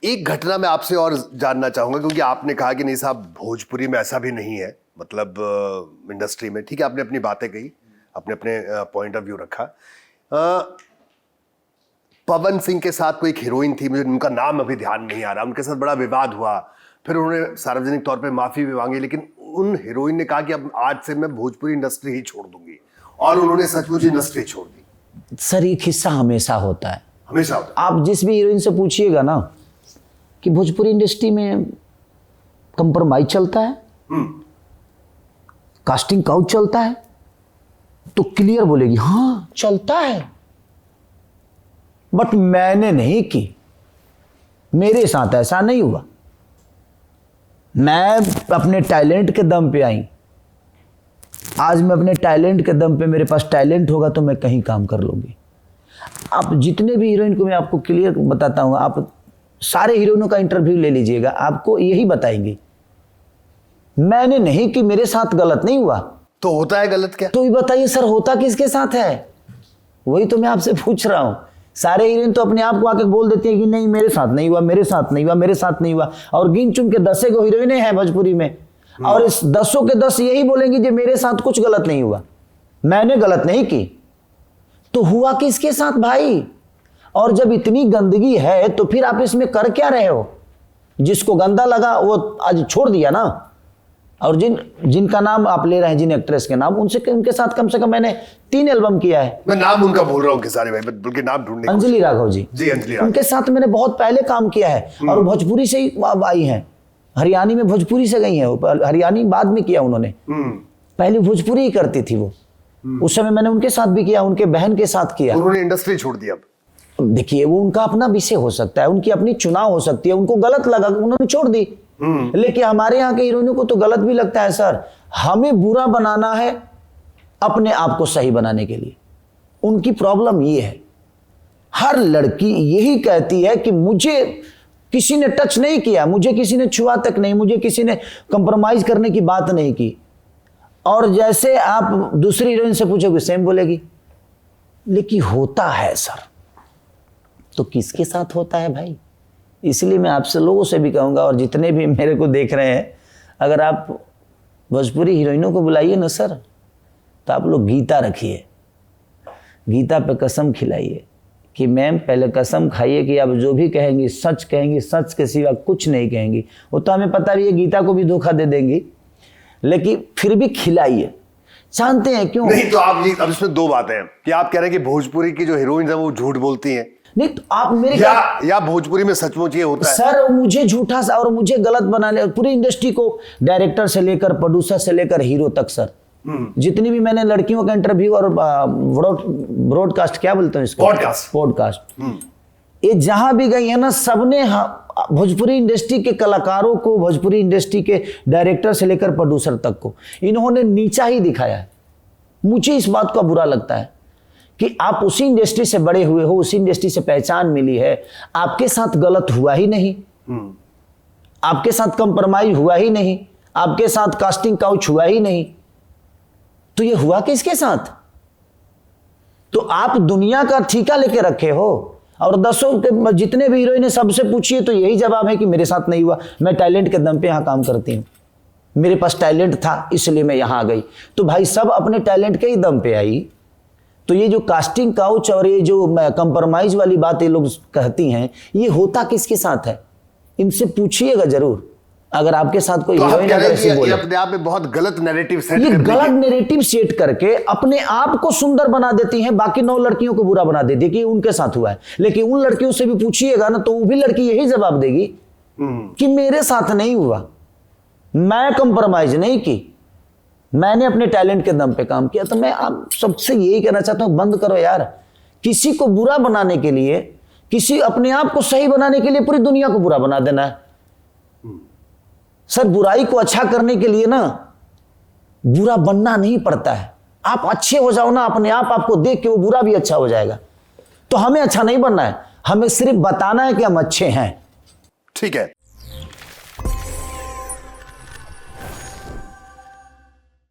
एक घटना मैं आपसे और जानना चाहूंगा, क्योंकि आपने कहा कि नहीं साहब भोजपुरी में ऐसा भी नहीं है, मतलब इंडस्ट्री में, ठीक है, आपने अपनी बातें कही, अपने अपने पॉइंट ऑफ व्यू रखा। पवन सिंह के साथ कोई एक हीरोइन थी, मुझे उनका नाम अभी ध्यान नहीं आ रहा, उनके साथ बड़ा विवाद हुआ, फिर उन्होंने सार्वजनिक तौर पे माफी भी मांगी, लेकिन उन हीरोइन ने कहा कि अब आज से मैं भोजपुरी इंडस्ट्री ही छोड़ दूंगी, और उन्होंने सचमुच इंडस्ट्री छोड़ दी। सर एक हिस्सा हमेशा होता है, हमेशा होता है। आप जिस भी हीरोइन से पूछिएगा ना कि भोजपुरी इंडस्ट्री में कंप्रोमाइज चलता है, कास्टिंग काउच चलता है, तो क्लियर बोलेगी हाँ चलता है, बट मैंने नहीं की, मेरे साथ ऐसा नहीं हुआ, मैं अपने टैलेंट के दम पे आई, आज मैं अपने टैलेंट के दम पे, मेरे पास टैलेंट होगा तो मैं कहीं काम कर लूंगी। आप जितने भी हीरोइन को मैं आपको क्लियर बताता हूँ, आप सारे हीरोइनों का इंटरव्यू ले लीजिएगा, आपको यही बताएंगे मैंने नहीं कि, मेरे साथ गलत नहीं हुआ। तो होता है गलत क्या? तो ये बताइए सर होता किसके साथ है, वही तो मैं आपसे पूछ रहा हूं। सारे हीरोइन तो अपने आप को आके बोल देती है कि नहीं मेरे साथ नहीं हुआ, मेरे साथ नहीं हुआ, मेरे साथ नहीं हुआ, और गिन चुन के 10 को हीरोइनें हैं भोजपुरी में, और इस 10 के 10 यही बोलेंगी कि मेरे साथ कुछ गलत नहीं हुआ, मैंने गलत नहीं की। तो हुआ किसके साथ भाई? और जब इतनी गंदगी है तो फिर आप इसमें कर क्या रहे हो? जिसको गंदा लगा वो आज छोड़ दिया ना। और जिनका नाम आप ले रहे हैं, जिन एक्ट्रेस के नाम, उनके साथ कम से कम मैंने 3 एल्बम किया है। मैं नाम उनका बोल रहा हूँ खेसारी भाई, बल्कि नाम ढूंढने। अंजलि राघव जी, अंजलि राघव, उनके साथ मैंने बहुत पहले काम किया है, और भोजपुरी से ही आई हैं, हरियाणी में भोजपुरी से गई हैं, हरियाणी बाद में किया उन्होंने, पहले भोजपुरी ही करती थी वो। उस समय मैंने उनके साथ भी किया, उनके बहन के साथ किया। उन्होंने इंडस्ट्री छोड़ दी। अब देखिए वो उनका अपना विषय हो सकता है, उनकी अपनी चुनाव हो सकती है, उनको गलत लगा उन्होंने छोड़ दी। लेकिन हमारे यहाँ के हीरोइनों को तो गलत भी लगता है सर। हमें बुरा बनाना है अपने आप को सही बनाने के लिए। उनकी प्रॉब्लम ये है, हर लड़की यही कहती है कि मुझे किसी ने टच नहीं किया, मुझे किसी ने छुआ तक नहीं, मुझे किसी ने कंप्रोमाइज करने की बात नहीं की। और जैसे आप दूसरी हीरोइन से पूछोगे सेम बोलेगी। लेकिन होता है सर, तो किसके साथ होता है भाई? इसलिए मैं आपसे लोगों से भी कहूँगा, और जितने भी मेरे को देख रहे हैं, अगर आप भोजपुरी हीरोइनों को बुलाइए ना सर, तो आप लोग गीता रखिए, गीता पे कसम खिलाइए कि मैम पहले कसम खाइए कि आप जो भी कहेंगी सच कहेंगी, सच के सिवा कुछ नहीं कहेंगी। वो तो हमें पता भी है गीता को भी धोखा दे देंगी, लेकिन फिर भी खिलाइए। जानते हैं क्यों? नहीं तो आप अब इसमें 2 बातें हैं कि आप कह रहे हैं कि भोजपुरी की जो हीरोइन है वो झूठ बोलती हैं, नहीं तो आप मेरे या भोजपुरी में सचमुच ये होता है? सर मुझे झूठा सा और मुझे गलत बनाने, पूरी इंडस्ट्री को, डायरेक्टर से लेकर प्रोड्यूसर से लेकर हीरो तक सर, जितनी भी मैंने लड़कियों का इंटरव्यू और ब्रॉडकास्ट, क्या बोलते हैं इसको, पॉडकास्ट, ये जहां भी गई है ना, सबने भोजपुरी इंडस्ट्री के कलाकारों को, भोजपुरी इंडस्ट्री के डायरेक्टर से लेकर प्रोड्यूसर तक को इन्होंने नीचा ही दिखाया है। मुझे इस बात का बुरा लगता है कि आप उसी इंडस्ट्री से बड़े हुए हो, उसी इंडस्ट्री से पहचान मिली है, आपके साथ गलत हुआ ही नहीं, आपके साथ कंप्रोमाइज हुआ ही नहीं, आपके साथ कास्टिंग काउच हुआ ही नहीं, तो ये हुआ किसके साथ? तो आप दुनिया का ठेका लेके रखे हो, और 10 के जितने भी हीरोइन है सबसे पूछिए तो यही जवाब है कि मेरे साथ नहीं हुआ, मैं टैलेंट के दम पे यहां काम करती हूं, मेरे पास टैलेंट था इसलिए मैं यहां आ गई। तो भाई सब अपने टैलेंट के ही दम पे आई। तो ये जो कास्टिंग काउच और ये जो कंप्रोमाइज वाली बात ये लोग कहती हैं, ये होता किसके साथ है? इनसे पूछिएगा जरूर। अगर आपके साथ कोई हीरोइन ये अपने आप में बहुत गलत नैरेटिव सेट, ये गलत नैरेटिव सेट करके अपने आप को सुंदर बना देती हैं, बाकी 9 लड़कियों को बुरा बना देती है कि उनके साथ हुआ है। लेकिन उन लड़कियों से भी पूछिएगा ना, तो वो भी लड़की यही जवाब देगी कि मेरे साथ नहीं हुआ, मैं कंप्रोमाइज नहीं की, मैंने अपने टैलेंट के दम पे काम किया। तो मैं आप सबसे यही कहना चाहता हूं, बंद करो यार, किसी को बुरा बनाने के लिए, किसी अपने आप को सही बनाने के लिए पूरी दुनिया को बुरा बना देना है सर। बुराई को अच्छा करने के लिए ना बुरा बनना नहीं पड़ता है। आप अच्छे हो जाओ ना अपने आप, आपको देख के वो बुरा भी अच्छा हो जाएगा। तो हमें अच्छा नहीं बनना है, हमें सिर्फ बताना है कि हम अच्छे हैं। ठीक है।